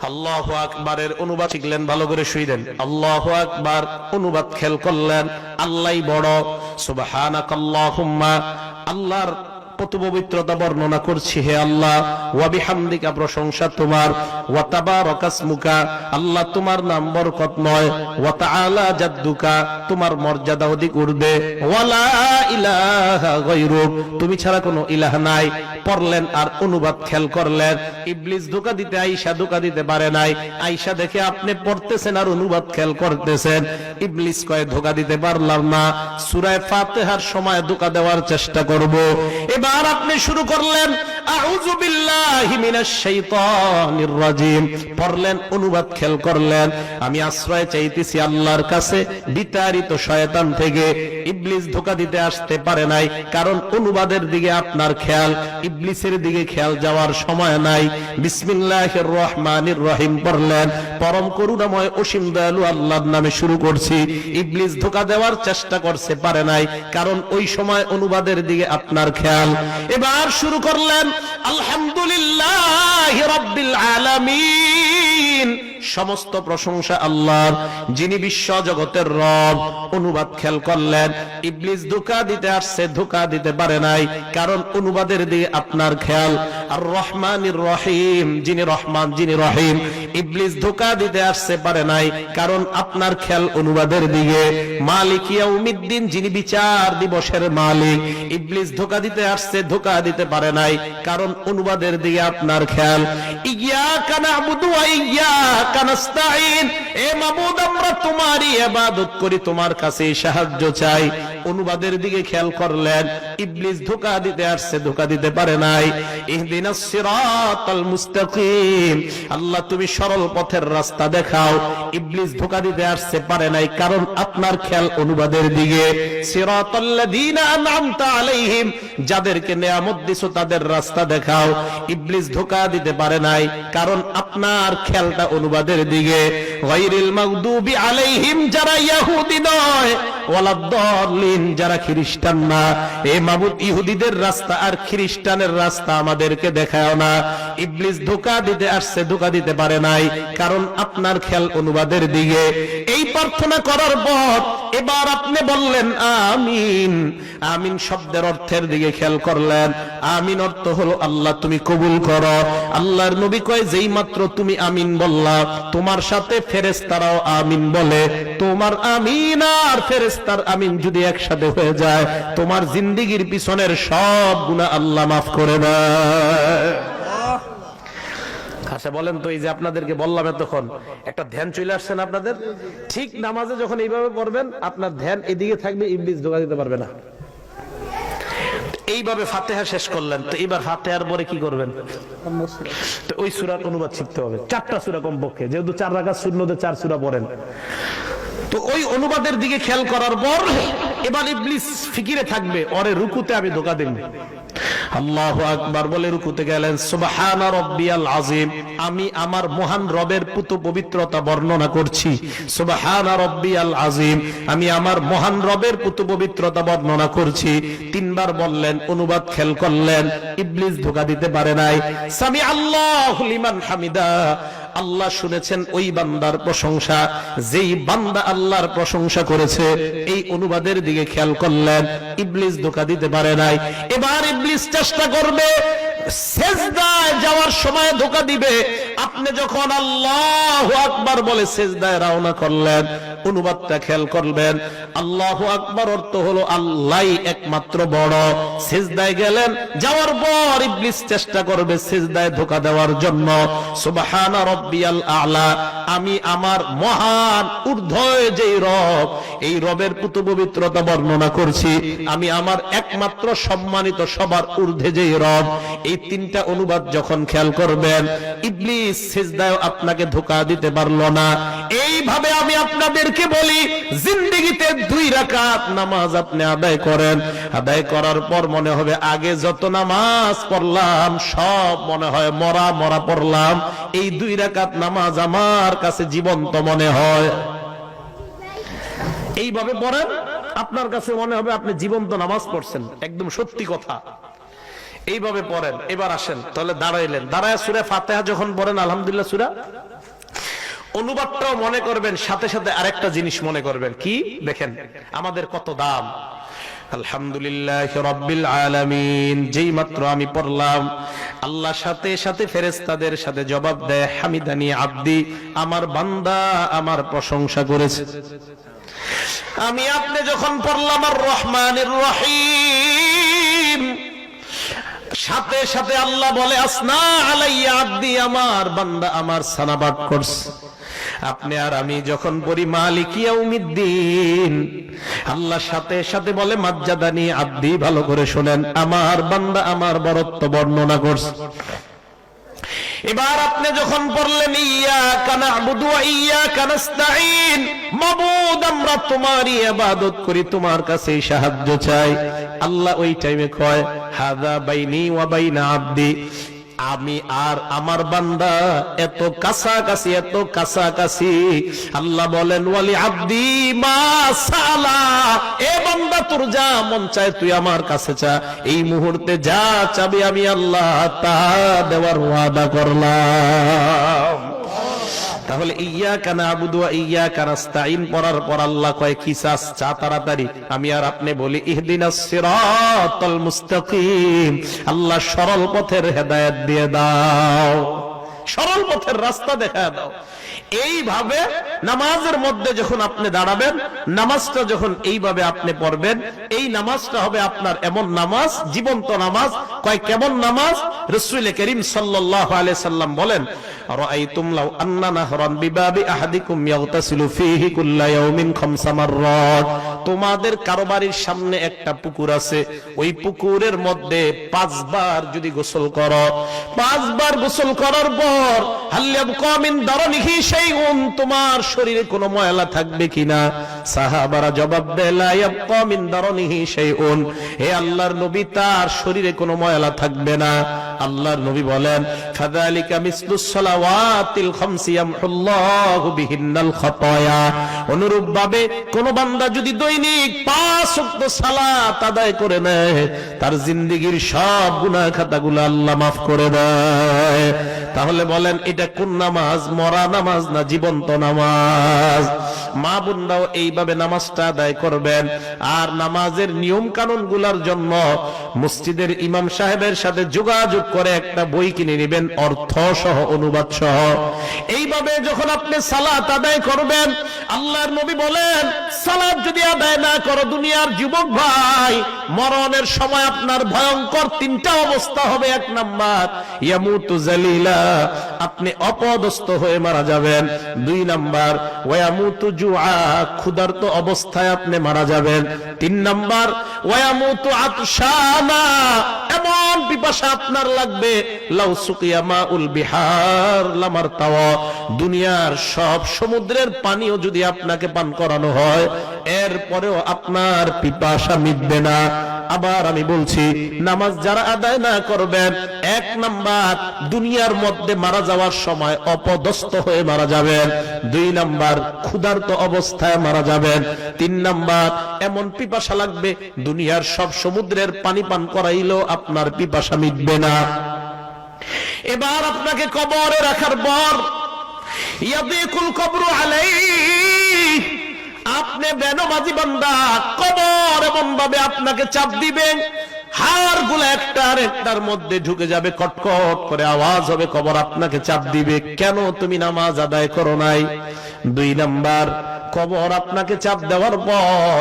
আল্লাহু আকবারের অনুবাদ শিখলেন, ভালো করে শুইলেন। আল্লাহু আকবার অনুবাদ খেয়াল করলেন, আল্লাহই বড়। সুবহানাকাল্লাহুম্মা, আল্লাহর কত পবিত্রতা বর্ণনা করছি, হে আল্লাহ। ওয়া বিহামদিকা, প্রশংসা তোমার। ওয়া তাবারাকাসমুকা, আল্লাহ তোমার নাম বরকতময়। ওয়া তাআলা জাদ্দুকা, তোমার মর্যাদা অধিক ঊর্ধ্বে। ওয়া লা ইলাহা গায়রুক, তুমি ছাড়া কোনো ইলাহ নাই। পড়লেন আর অনুবাদ খেয়াল করলেন। ইবলিস ধোঁকা দিতে আয়েশা ধোঁকা দিতে পারে নাই। আয়েশা দেখে আপনি পড়তেছেন আর অনুবাদ খেয়াল করতেছেন। ইবলিস কয় ধোঁকা দিতে পারলাম না, সূরা ফাতিহার সময় ধোঁকা দেওয়ার চেষ্টা করব। এবার আপনি শুরু করলেন আউযু বিল্লাহি মিনাশ শাইতানির রাজিম, পড়লেন, অনুবাদ খেয়াল করলেন, আমি আশ্রয় চাইতেছি আল্লাহর কাছে বিতাড়িত শয়তান থেকে। ইবলিস ধোঁকা দিতে আসতে পারে নাই, কারণ অনুবাদের দিকে আপনার খেয়াল, ইবলিসের দিকে খেয়াল যাওয়ার সময় নাই। বিসমিল্লাহির রহমানির রহিম পড়লেন, পরম করুণাময় অসীম দয়ালু আল্লাহর নামে শুরু করছি। ইবলিস ধোঁকা দেওয়ার চেষ্টা করতে পারে নাই, কারণ ওই সময় অনুবাদের দিকে আপনার খেয়াল। এবার শুরু করলেন আলহামদুলিল্লাহি রাব্বিল আলামিন, সমস্ত প্রশংসা আল্লাহর, যিনি বিশ্ব জগতের রব। অনুবাদ খেয়াল করলেন, ইবলিস ধোঁকা দিতে আসছে, ধোঁকা দিতে পারে নাই, কারণ অনুবাদের দিকে আপনার খেয়াল। আর রহমানির রহিম, যিনি রহমান, যিনি রহিম। ইবলিস ধোঁকা দিতে আসছে, পারে নাই, কারণ আপনার খেয়াল অনুবাদের দিকে। মালিক ইয়াউমিদ্দিন, যিনি বিচার দিবসের মালিক। ইবলিস ধোঁকা দিতে আসছে, ধোঁকা দিতে পারে নাই, কারণ অনুবাদের দিকে আপনার খেয়াল। ইয়াকা না'বুদু ওয়া ইয়াকা নাস্তাঈন, এ মাবুদ আমরা তোমারই ইবাদত করি, তোমার কাছে সাহায্য চাই। অনুবাদের দিকে খেয়াল করলেন, ইবলিস ধোঁকা দিতে আসছে, ধোঁকা দিতে পারে নাই। ইহদিনাস সিরাতাল মুস্তাকিম, আল্লাহ তুমি সরল পথের রাস্তা দেখাও। ইবলিস ধোঁকা দিতে আসছে, পারে নাই, কারণ আপনার খেয়াল অনুবাদের দিকে। সিরাতাল্লাযীনা আন'আমতা আলাইহিম, যাদেরকে নিয়ামত দিছো তাদের রাস্তা দেখাও। ইবলিস ধোঁকা দিতে পারে নাই, কারণ আপনার খেয়ালটা অনুবাদের দিকে। গায়রিল মাগদুবি আলাইহিম, যারা ইহুদি নয়, ওয়ালাদ-দাল্লিন, যারা খ্রিস্টান না। এ মাবুদ, ইহুদিদের রাস্তা আর খ্রিস্টানের রাস্তা আমাদেরকে দেখাও না। ইবলিস ধোঁকা দিতে আসছে, ধোঁকা দিতে পারে নাই, কারণ আপনার খেয়াল অনুবাদের দিকে। এই প্রার্থনা করার পর এবার আপনি বললেন আমিন। আমিন শব্দের অর্থের দিকে খেয়াল করলেন। আমিন অর্থ হলো আল্লাহ তুমি কবুল করো। আল্লাহর নবী কয়, যেই মাত্র তুমি আমিন বললা, তোমার সাথে ফেরেশতারাও আমিন বলে। তোমার আমিন আর ফেরেশতার আমিন যদি একসাথে হয়ে যায়, তোমার জিন্দেগীর পিছনের সব গুনাহ আল্লাহ মাফ করে দেয়। আচ্ছা বলেন তো, এই যে আপনাদেরকে বললাম এতক্ষণ, একটা ধ্যান চলে আসছে না আপনাদের? ঠিক নামাজে যখন এইভাবে পড়বেন, আপনার ধ্যান এদিকে থাকবে, ইবলিস ধোঁকা দিতে পারবে না। এইভাবে ফাতিহা শেষ করলেন, তো এবার ফাতিহার পরে কি করবেন? তো ওই সূরার অনুবাদ শিখতে হবে, 4টা সূরা কমপক্ষে, যেহেতু 4 রাকাত সুন্নতে 4 সূরা পড়েন। তো ওই অনুবাদের দিকে খেয়াল করার পর এবার ইবলিস ফিকিরে থাকবে, ওরে রুকুতে আমি ধোঁকা দেব। আল্লাহু আকবার বলে রুকুতে গেলেন। সুবহানা রাব্বিয়াল আযীম, আমি আমার মহান রবের পুত পবিত্রতা বর্ণনা করছি। সুবহানা রাব্বিয়াল আযীম, আমি আমার মহান রবের পুত পবিত্রতা বর্ণনা করছি। 3 বার বললেন, অনুবাদ খেয়াল করলেন, ইবলিস ধোঁকা দিতে পারে নাই। সামি আল্লাহু লিমান হামিদা, আল্লাহ শুনেছেন ওই বান্দার প্রশংসা, যেই বান্দা আল্লাহর প্রশংসা করেছে। এই অনুবাদের দিকে খেয়াল করলেন, ইবলিস ধোঁকা দিতে পারে নাই। এবার ইবলিস চেষ্টা করবে সেজদায় যাওয়ার সময় ধোঁকা দিবে। আপনি যখন আল্লাহু আকবার বলে সেজদায় রওনা করলেন, অনুবাদটা খেয়াল করবেন। আল্লাহু আকবার অর্থ হলো আল্লাহই একমাত্র বড়। সেজদায় গেলেন, যাওয়ার পর ইবলিস চেষ্টা করবে সেজদায় ধোঁকা দেওয়ার জন্য। সুবহানা রাব্বিয়াল আ'লা, আমি আমার মহান ঊর্ধ্বে যেই রব, এই রবের পুত পবিত্রতা বর্ণনা করছি। আমি আমার একমাত্র সম্মানিত, সবার ঊর্ধ্বে যেই রব। এই 3টা অনুবাদ যখন খেয়াল করবেন, ইবলিস সিজদায় আপনাকে ধোঁকা দিতে পারলো না। এইভাবে আমি আপনাদেরকে বলি, জিন্দেগিতে 2 রাকাত নামাজ আপনি আদায় করেন। আদায় করার পর মনে হবে আগে যত নামাজ পড়লাম সব মনে হয় মরা মরা পড়লাম। এই 2 রাকাত নামাজ আমার কাছে জীবন্ত মনে হয়। এইভাবে পড়েন, আপনার কাছে মনে হবে আপনি জীবন্ত নামাজ পড়ছেন। একদম সত্যি কথা। এইভাবে পড়েন। এবার আসেন, তাহলে দাঁড়াইলেন, দাঁড়ায় সূরা ফাতিহা যখন পড়েন, আলহামদুলিল্লাহ সূরা অনুবাদটাও মনে করবেন, সাথে সাথে আরেকটা জিনিস মনে করবেন। কি দেখেন আমাদের কত দাম। আলহামদুলিল্লাহ রাব্বিল আলামিন, যেই মাত্র আমি পড়লাম, আল্লাহ সাথে সাথে ফেরেশতাদের সাথে জবাব দেয়, হামিদানি আব্দি, আমার বান্দা আমার প্রশংসা করেছে। আমি আপনি যখন পড়লাম আর রহমানির রহিম, সাথে সাথে আল্লাহ বলে আসনা আলাইয়া আব্দি, আমার বান্দা আমার সানাবাদ করছে। আপনি আর আমি যখন পড়ি মালিক ইয়াউমিদ্দিন, আল্লাহ সাথে সাথে বলে মাজ্জাদানি আব্দি, ভালো করে শুনেন, আমার বান্দা আমার বরত্ব বর্ণনা করছে। এবার আপনি যখন পড়লেন ইয়াকা না'বুদু ওয়া ইয়াকা নাস্তাঈন, মাবুদ আমরা তোমারই ইবাদত করি, তোমার কাছেই সাহায্য চাই, আল্লাহ ওই টাইমে কয় হাযা বাইনি ওয়া বাইনা আব্দি, আমি আর আমার বান্দা এত কাছাকাছি, এত কাছাকাছি। আল্লাহ বলেন ওয়ালি আব্দি মা সালা, এ বান্দা তোর যা মন চায় তুই আমার কাছে চা, এই মুহূর্তে যা চাবি আমি আল্লাহ তা দেওয়ার ওয়াদা করলাম। তাহলে ইয়াকা না'বুদু ওয়া ইয়াকা নাস্তাঈন পড়ার পর আল্লাহ কয় কি চাস, চা তাড়াতাড়ি। আমি আর আপনি বলি ইহদিনাস সিরাতাল মুস্তাকিম, আল্লাহ সরল পথের হেদায়েত দিয়ে দাও, সরল পথের রাস্তা দেখায় দাও। এইভাবে নামাজের মধ্যে যখন আপনি দাঁড়াবেন, নামাজটা যখন এইভাবে আপনি পড়বেন, এই নামাজটা হবে আপনার এমন নামাজ, জীবন্ত নামাজ। কয় কেমন নামাজ? রাসূল করিম সাল্লাল্লাহু আলাইহি সাল্লাম বলেন, রাআইতুম লাউ আন্না নাহরান বিবাবি আহাদিকুম ইয়াগতাসিলু ফীহি কুল্লা ইয়াউমিন খামসা মাররাত, তোমাদের কারো বাড়ির সামনে একটা পুকুর আছে, ওই পুকুরের মধ্যে 5 বার যদি গোসল করো, 5 বার গোসল করার পর হাল ইয়াবকা মিন দারনিহি শাইউন, তোমার শরীরে কোনো ময়লা থাকবে কিনা? সাহাবারা জবাব দেয় লা ইয়াবকা মিন দারনিহি শাইউন, হে আল্লাহর নবী তার শরীরে কোনো ময়লা থাকবে না। আল্লাহর নবী বলেন ফাযালিকা মিসলুস সালাওয়াতিল খামসি ইয়ামহুল্লাহু বিহিন্নাল খাতায়া, অনুরূপ ভাবে কোন বান্দা যদি দৈনিক 5 ওয়াক্ত সালাত আদায় করে নেয়, তার জিন্দেগীর সব গুনাহ খাতাগুলো আল্লাহ মাফ করে দেয়। তাহলে বলেন এটা কোন নামাজ? মরা নামাজ না জীবন্ত নামাজ? মা বোনরাও এইভাবে নামাজটা আদায় করবেন। আর নামাজের নিয়ম কানুন গুলার জন্য মসজিদের ইমাম সাহেবের সাথে যোগাযোগ করে একটা বই কিনে নেবেন, অর্থ সহ অনুবাদ সহ। এইভাবে যখন আপনি সালাত আদায় করবেন, আল্লাহর নবী বলেন সালাত যদি আদায় না করো দুনিয়ার যুবক ভাই, মরণের সময় আপনার ভয়ঙ্কর 3টা অবস্থা হবে। 1 নাম্বার ইয়ামুতু জালিলা, আপনি অপদস্থ হয়ে মারা যাবেন। 2 নাম্বার ওয়ায়ামুতু জুআ, ক্ষুধার্ত অবস্থায় আপনি মারা যাবেন। 3 নাম্বার ওয়ায়ামুতু আতশানা, এমন পিপাসা আপনার লাগবে লাউ সুকিয়া মাউল বিহার লামারতাওয়া, দুনিয়ার সব সমুদ্রের পানিও যদি আপনাকে পান করানো হয় এরপরেও আপনার পিপাসা মিটবে না। আবার আমি বলছি, নামাজ যারা আদায় না করবেন, 1 নাম্বার দুনিয়ার মধ্যে মারা যাওয়ার সময় অপদস্থ হয়ে মারা যাবেন। 2 নাম্বার ক্ষুধার্ত অবস্থায় মারা যাবেন। 3 নাম্বার এমন পিপাসা লাগবে দুনিয়ার সব সমুদ্রের পানি পান করাইলেও আপনার পিপাসা মিটবে না। এবার আপনাকে কবরে রাখার পর ইয়াদিকুল কবরু আলাইহি, আপনি বেনমাজি বান্দা, কবর এমন ভাবে আপনাকে চাপ দিবেন, হাড় গুলো একটার একটার মধ্যে ঢুকে যাবে, কটকট করে আওয়াজ হবে, কবর আপনাকে চাপ দিবে, কেন তুমি নামাজ আদায় করো নাই? 2 নাম্বার কবর আপনাকে চাপ দেওয়ার পর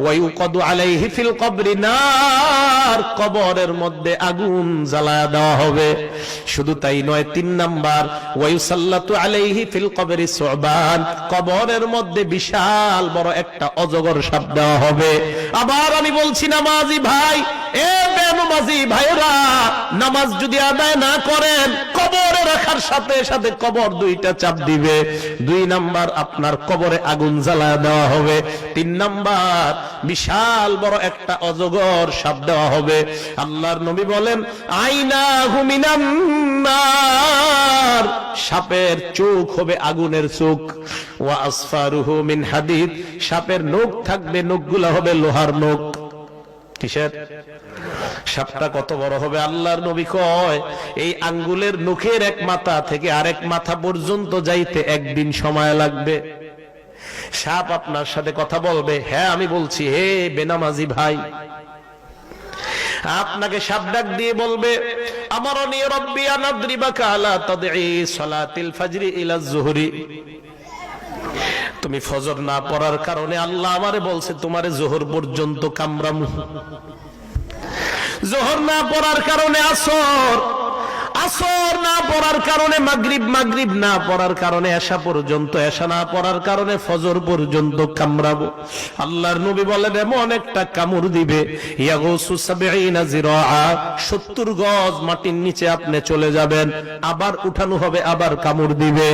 ওয়ায়ুকাদু আলাইহি ফিল কবরি নার, কবরের মধ্যে আগুন জ্বালায়া দেওয়া হবে। শুধু তাই নয়, 3 নাম্বার ওয়ায়ুসাল্লাতু আলাইহি ফিল কবরি সুবান, কবরের মধ্যে বিশাল বড় একটা অজগর সাপ দেওয়া হবে। আবার আমি বলছি নামাজি ভাই, এ বেনমাজি ভাইরা, নামাজ যদি আদায় না করেন, কবরে রাখার সাথে সাথে কবর 2টা চাপ দিবে। 2 নাম্বার আপনার কবরে আগুন জ্বালায় দেওয়া হবে। 3 নাম্বার বিশাল বড় একটা অজগর সাপ দেওয়া হবে। আল্লাহর নবী বলেন আইনাহু মিনান নার, সাপের চোখ হবে আগুনের চোখ। ওয়া আসফারুহু মিন হাদিদ, সাপের নখ থাকবে, নখগুলো হবে লোহার নখ। কিসের? সাপটা কত বড় হবে? আল্লাহর নবী কয় এই আঙ্গুলের নখের এক মাথা থেকে আরেক মাথা পর্যন্ত যাইতে একদিন সময় লাগবে। সাপ আপনার সাথে কথা বলবে, হ্যাঁ আমি বলছি, হে বেনামাজি ভাই। আপনাকে সাপ ডাক দিয়ে বলবে, আমারনি রব্বি আন আদরিবাকা আলা তাদঈ সালাতিল ফজরি ইলা যুহরি। তুমি ফজর না পড়ার কারণে আল্লাহ আমারে বলছে তোমারে যোহর পর্যন্ত কামড়ামু। যোহর না পড়ার কারণে আসর, আসর না পড়ার কারণে মাগরিব, মাগরিব না পড়ার কারণে এশা পর্যন্ত, এশা না পড়ার কারণে ফজর পর্যন্ত কামড়াবো। আল্লাহর নবী বলেন এমন একটা কামড় দিবে, ইয়াগুসু ৭০ জিরাআ, ৭০ গজ মাটির নিচে আপনি চলে যাবেন, আবার উঠানো হবে, আবার কামড় দিবে।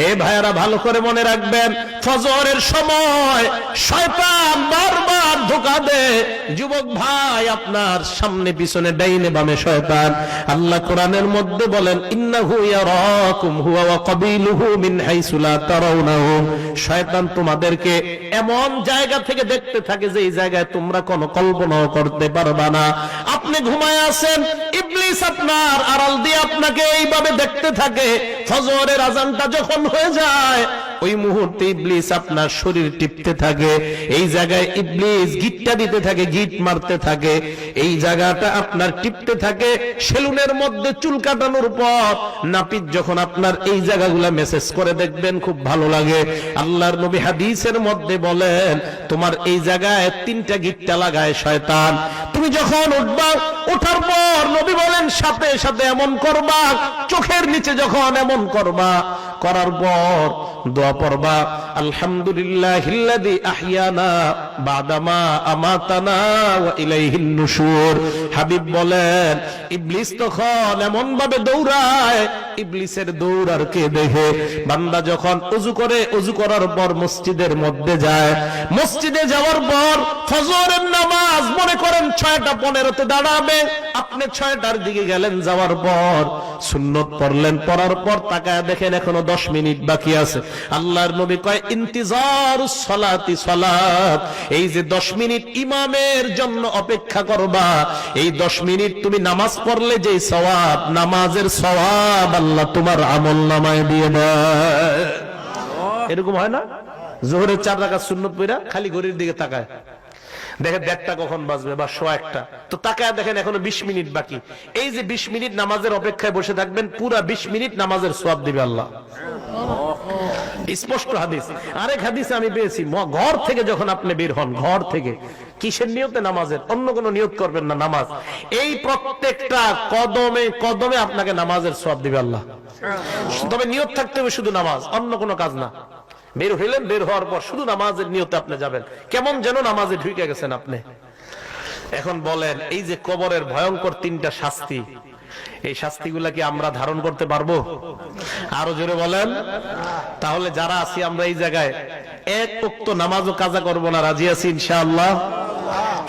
এ ভাইয়ারা ভালো করে মনে রাখবেন, ফজরের সময় শয়তান বারবার ধোঁকা দেয়। যুবক ভাই, আপনার সামনে পিছনে ডাইনে বামে শয়তান। আল্লাহ কোরআনের মধ্যে বলেন, ইন্নাহু ইয়ারাকুম হুয়া ওয়া কাবিলুহু মিন হাইসু লা তারাউনাহুম। শয়তান তোমাদেরকে এমন জায়গা থেকে দেখতে থাকে যে এই জায়গায় তোমরা কোনো কল্পনাও করতে পারবা না। আপনি ঘুমায় আছেন, ইবলিস আপনার আড়াল দিয়ে আপনাকে এইভাবে দেখতে থাকে। ফজরের আযানটা যখন হয়ে যায়, ওই মুহূর্তে ইবলিস আপনার শরীর টিপতে থাকে। এই জায়গায় ইবলিস গিটটা দিতে থাকে, গিট মারতে থাকে। এই জায়গাটা আপনার টিপতে থাকে। সেলুনের মধ্যে চুল কাটানোর পর নাপিত যখন আপনার এই জায়গাগুলা মেসেজ করে, দেখবেন খুব ভালো লাগে। আল্লাহর নবী হাদিসের মধ্যে বলেন, তোমার এই জায়গায় 3টা গিটটা লাগায় শয়তান। তুমি যখন উঠবা, ওঠার পর নবী বলেন সাথে সাথে এমন করবা, চোখের নিচে যখন এমন করবা, করার পর দোয়া পড়বা, আলহামদুলিল্লাহিল্লাযী আহইয়ানা বাদামা আমাতানা ওয়া ইলাইহিন নুশুর। হাবিব বলেন ইবলিস তখন এমন ভাবে দৌড়ায়, ইবলিসের দৌড় আর কে দেখে? বান্দা যখন ওযু করে, ওযু করার পর মসজিদের মধ্যে যায়, মসজিদে যাওয়ার পর ফজরের নামাজ মনে করেন 6টা 15-তে দাঁড়াবে, আপনি 6টার দিকে গেলেন, যাওয়ার পর সুন্নত পড়লেন, পড়ার পর তাকায় দেখেন এখনো 10 মিনিট বাকি আছে। আল্লাহর নবী কয় ইন্তিজারুস সালাতি সালাত, এই যে 10 মিনিট ইমামের জন্য অপেক্ষা করবা, এই 10 মিনিট তুমি নামাজ পড়লে যে সওয়াব, নামাজের সওয়াব আল্লাহ তোমার আমলনামায় দিয়ে দেয়। এরকম হয় না? যোহরের 4 রাকাত সুন্নত পড়া খালি ঘড়ির দিকে তাকায়, দেখেন 1:30 কখন বাজবে বা 1:15, তো তাকায় দেখেন এখনো 20 মিনিট বাকি। এই যে 20 মিনিট নামাজের অপেক্ষায় বসে থাকবেন, পুরা 20 মিনিট নামাজের সওয়াব দিবে আল্লাহ। স্পষ্ট হাদিস। আরেক হাদিসে আমি পেয়েছি, ঘর থেকে যখন আপনি বের হন, ঘর থেকে কিসের নিয়তে? নামাজের, অন্য কোনো নিয়ত করবেন না, নামাজ। এই প্রত্যেকটা কদমে কদমে আপনাকে নামাজের সওয়াব দিবে আল্লাহ। তবে নিয়ত থাকতে হবে শুধু নামাজ, অন্য কোনো কাজ না। বের হইলেন, বের হওয়ার পর শুধু নামাজের নিয়তে আপনি যাবেন, কেমন যেন নামাজে ঢুকে গেছেন আপনি। এখন বলেন, এই যে কবরের ভয়ঙ্কর 3টা শাস্তি, এই শাস্তিগুলা কি আমরা ধারণ করতে পারবো? আরো জোরে বলেন। তাহলে যারা আছি আমরা এই জায়গায়, এক ওয়াক্ত নামাজও কাজা করব না, রাজি আছি ইনশাআল্লাহ?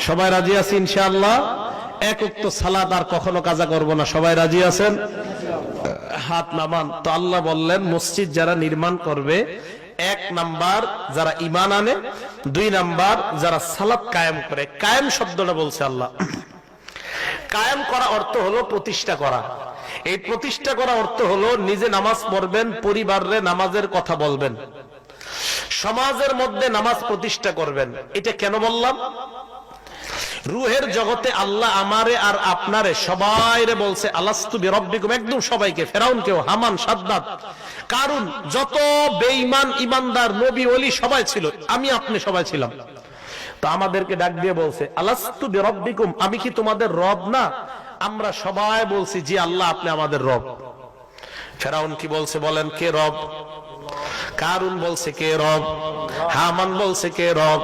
সবাই রাজি আছি ইনশাআল্লাহ? এক ওয়াক্ত সালাত আর কখনো কাজা করব না, সবাই রাজি আছেন? হাত নামান। তো আল্লাহ বললেন, মসজিদ যারা নির্মাণ করবে, 1 নাম্বার যারা ঈমান আনে, 2 নাম্বার যারা সালাত কায়েম করে। কায়েম শব্দটা বলছে আল্লাহ। কায়েম করা অর্থ হলো প্রতিষ্ঠা করা। এই প্রতিষ্ঠা করা অর্থ হলো নিজে নামাজ পড়বেন, পরিবারে নামাজের কথা বলবেন, সমাজের মধ্যে নামাজ প্রতিষ্ঠা করবেন। এটা কেন বললাম? রুহের জগতে আল্লাহ আমারে আর আপনারে সবাইরে বলছে আলাস্তু বিরব্বিকুম, একদম সবাইকে, ফেরাউনকেও, হামান, সাদ্দাত, কারুন, যত বেঈমান ইমানদার নবী ওলি সবাই ছিল, আমি আপনি সবাই ছিলাম। তো আমাদেরকে ডাক দিয়ে বলছে আলাস্তু বিরব্বিকুম, আমি কি তোমাদের রব না? আমরা সবাই বলছি জি আল্লাহ আপনি আমাদের রব। ফেরাউন কি বলছে বলেন? কে রব? কারুন বলছে কে রব? হামান বলছে কে রব?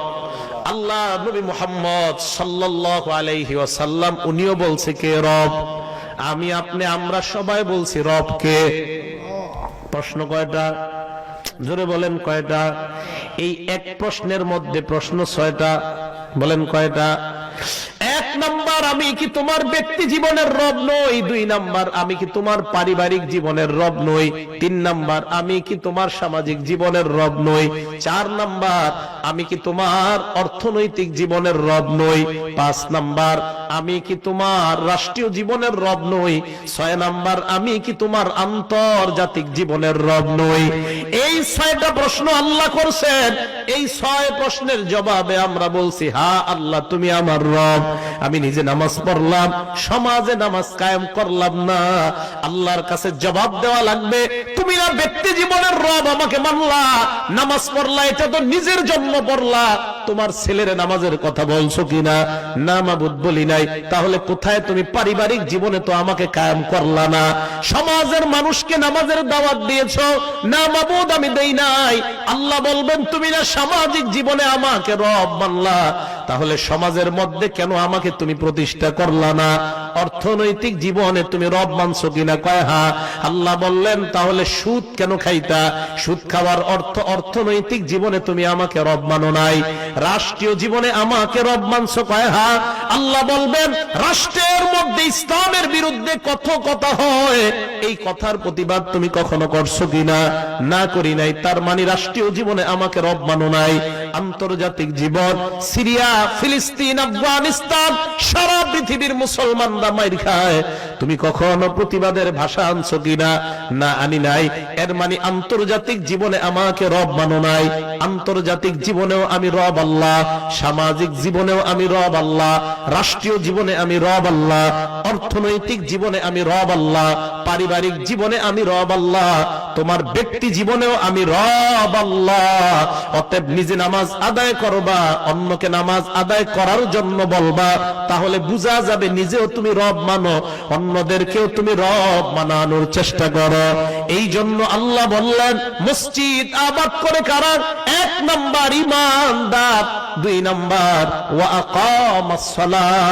আল্লাহ নবী মুহাম্মদ সাল্লাল্লাহু আলাইহি ওয়াসাল্লাম উনিও বলছে কে রব? আমি আপনি আমরা সবাই বলছি রব কে। প্রশ্ন কয়টা? জোরে বলেন কয়টা? এই এক প্রশ্নের মধ্যে প্রশ্ন 6টা। বলেন কয়টা? 1 নাম্বার, আমি কি তোমার ব্যক্তি জীবনের রব নই? 2 নাম্বার, আমি কি তোমার পারিবারিক জীবনের রব নই? 3 নাম্বার, আমি কি তোমার সামাজিক জীবনের রব নই? 4 নাম্বার, আমি কি তোমার অর্থনৈতিক জীবনের রব নই? 5 নাম্বার, আমি কি তোমার রাষ্ট্রীয় জীবনের রব নই? 6 নাম্বার, আমি কি তোমার আন্তর্জাতিক জীবনের রব নই? এই 6টা প্রশ্ন আল্লাহ করছেন। এই 6 প্রশ্নের জবাবে আমরা বলছি, হ্যাঁ আল্লাহ তুমি আমার রব। আমি নিজে নামাজ পড়লাম, সমাজে নামাজ কায়েম করলাম না, আল্লাহর কাছে জবাব দেওয়া লাগবে। তুমি না ব্যক্তি জীবনের রব, আমাকে মানলা, নামাজ পড়লা, এটা তো নিজের জন্য পড়লা, তোমার ছেলের নামাজের কথা বলছো কিনা? না মাবুদ বলি নাই। তাহলে কোথায় তুমি পারিবারিক জীবনে তো আমাকে কায়েম করলা না। সমাজের মানুষকে নামাজের দাওয়াত দিয়েছো, না মাবুদ আমি দেই নাই। আল্লাহ বলবেন তুমি না সামাজিক জীবনে আমাকে রব মানলা, তাহলে সমাজের মধ্যে কেন আমাকে তুমি প্রতিষ্ঠা করলা না? অর্থনৈতিক জীবনে তুমি রব মানছো কিনা? কয় হ্যাঁ। আল্লাহ বললেন তাহলে সুদ কেন খাইতা? সুদ খাওয়ার অর্থ অর্থনৈতিক জীবনে তুমি আমাকে রব মানো নাই। রাষ্ট্রীয় জীবনে আমাকে রব মানছো? কয় হ্যাঁ। আল্লাহ বলবেন রাষ্ট্রের মধ্যে ইসলামের বিরুদ্ধে কত কথা হয়, এই কথার প্রতিবাদ তুমি কখনো করছো কিনা? না করি নাই। তার মানে রাষ্ট্রীয় জীবনে আমাকে রব মানো নাই। আন্তর্জাতিক জীবন, সিরিয়া, ফিলিস্তিন, আফগানিস্তান, সারা পৃথিবীর মুসলমানরা মাইর খায়, তুমি কখনো প্রতিবাদের ভাষা আনছো কিনা? না আনি নাই। এর মানে আন্তর্জাতিক জীবনে আমাকে রব মানো নাই। আন্তর্জাতিক জীবনেও আমি রব আল্লাহ, সামাজিক জীবনেও আমি রব আল্লাহ, রাষ্ট্রীয় জীবনে আমি রব আল্লাহ, অর্থনৈতিক জীবনে আমি রব আল্লাহ, পারিবারিক জীবনে আমি রব আল্লাহ, তোমার ব্যক্তি জীবনেও আমি রব আল্লাহ। অতএব নিজে নামাজ আদায় করবা, অন্যকে নামাজ আদায় করার জন্য বলবা, তাহলে বুঝা যাবে নিজেও তুমি রব মানো, অন্যদেরকেও তুমি রব মানানোর চেষ্টা করো। এই জন্য আল্লাহ বললেন মসজিদ আবাদ করে কারা? 1 নাম্বার ঈমানদার, 2 নাম্বার ওয়া আকামাস সালাহ,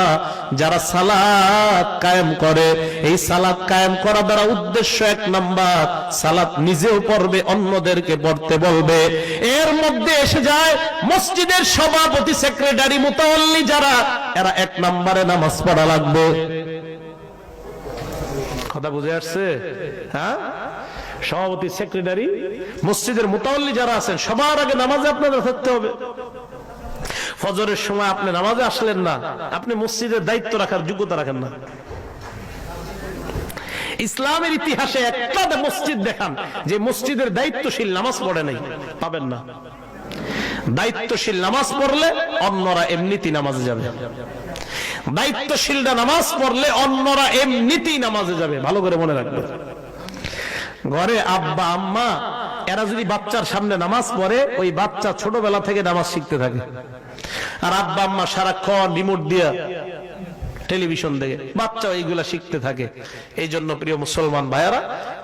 যারা সালাত কায়েম করে। এই সালাত কায়েম করা দ্বারা উদ্দেশ্য 1 নাম্বার, সালাত নিজেও পড়বে, অন্যদেরকে পড়তে বলবে। এর মধ্যে এসে যায় মসজিদের সভাপতি, সেক্রেটারি, মুতাওয়াল্লি যারা, এরা 1 নম্বরে নামাজ পড়া লাগবে। কথা বুঝে আসছে? হ্যাঁ, সভাপতি, সেক্রেটারি, মসজিদের মুতাওয়াল্লি যারা আছেন, সবার আগে নামাজে আপনাদের থাকতে হবে। ফজরের সময় আপনি নামাজে আসলেন না, আপনি মসজিদের দায়িত্ব রাখার যোগ্যতা রাখেন না। ইসলামের ইতিহাসে একটা মসজিদ দেখান যে মসজিদের দায়িত্বশীল নামাজ পড়ে নাই, পাবেন না। দায়িত্বশীল নামাজ পড়লে অন্যরা এমনিতেই নামাজে যাবে। দায়িত্বশীলরা নামাজ পড়লে অন্যরা এমনিতেই নামাজে যাবে। ভালো করে মনে রাখবেন। ঘরে আব্বা আম্মা এরা যদি বাচ্চার সামনে নামাজ পড়ে, ওই বাচ্চা ছোটবেলা থেকে নামাজ শিখতে থাকে। আর আব্বা আম্মা সারাক্ষণ রিমোট দিয়া টেলিভিশন দেখে বাচ্চা এইগুলা শিখতে থাকে। এই জন্য প্রিয় মুসলমান ভাইয়ারা,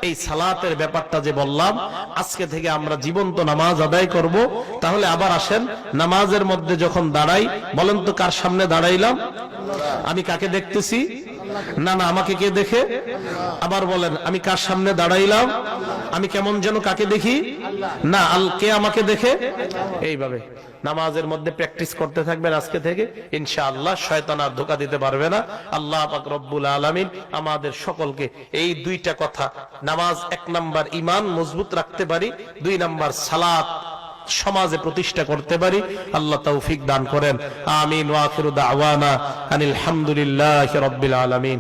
এই সালাতের ব্যাপারটা যে বললাম, আজকে থেকে আমরা জীবন্ত নামাজ আদায় করব। তাহলে আবার আসেন, নামাজের মধ্যে যখন দাঁড়াই, বলেন তো কার সামনে দাঁড়াইলাম? আমি কাকে দেখতেছি? না না, আমাকে কে দেখে? আবার বলেন, আমি কার সামনে দাঁড়াইলাম? আমি কেমন যেন কাকে দেখি? না, কে আমাকে দেখে? এইভাবে নামাজের মধ্যে প্র্যাকটিস করতে থাকবেন আজকে থেকে, ইনশাআল্লাহ শয়তান আর ধোঁকা দিতে পারবে না। আল্লাহ পাক রব্বুল আলামিন আমাদের সকলকে এই 2টা কথা, নামাজ 1 নাম্বার ঈমান মজবুত রাখতে পারি, 2 নাম্বার সালাত সমাজে প্রতিষ্ঠা করতে পারি, আল্লাহ তৌফিক দান করেন। আমিন ওয়া আখিরু দাওয়ানা আনিল হামদুলিল্লাহি রাব্বিল আলামিন।